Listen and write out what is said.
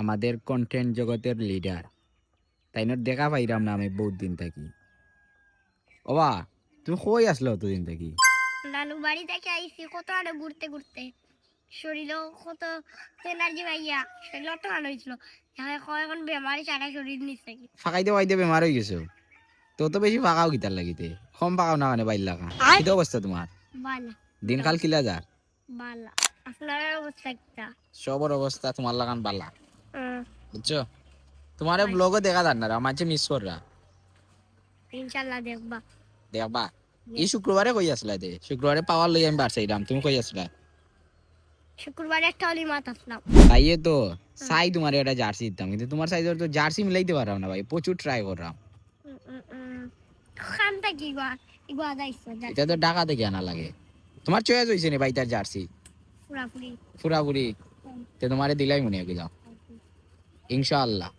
আমাদের কন্টেন্ট জগতের লিডার, তাই না? দেখা পাইরাম না আমি বহুত দিন থাকি। ওবা, তুমি কই আসলো অতদিন থাকি? নানু বাড়ি থেকে আইসি কত আরো ঘুরতে ঘুরতে শরীরও কত এনার্জি পাইয়া শরীর অত ভালো হয়েছিল। এখন বেমারি সারা শরীর নিচ্ছে কি ফাঁকাইতে পাইতে বেমার হয়ে গেছো। তো বেশি ফাঁকাও কিতার লাগিতে, কম ফাঁকাও না মানে বাইর লাগা। কি অবস্থা তোমার? বালা দিনকাল কিলা যার? বালা আপনার অবস্থা একটা সবর অবস্থা তোমার লাগান বালা, হুম, বুঝছো? তোমার ভাই, ব্লগও দেখা যান না, আমার মিস কররা। ইনশাল্লাহ দেখবা দেখবা এই শুক্রবারে কই আসলা? দে শুক্রবারে পাওয়ার লই আমি বাড়ছাইলাম, তুমি কই আসলা? শুক্রবার একটা অলিমাত আসলাম। তাইয়ে তো সাই তোমার একটা জার্সি দিতাম, কিন্তু তোমার সাইজের তো জার্সি মিলাইতে পারলাম না ভাই, প্রচুর ট্রাই করলাম। খানটা কি গা ইগা দাইছো এটা তো ঢাকা থেকে আনা লাগে। তোমার চয়েস হয়েছে নি ভাই তার জার্সি পুরাপুরি পুরাপুরি? তে তোমারে দিলাই মনে হয় যাও, ইনশাআল্লাহ।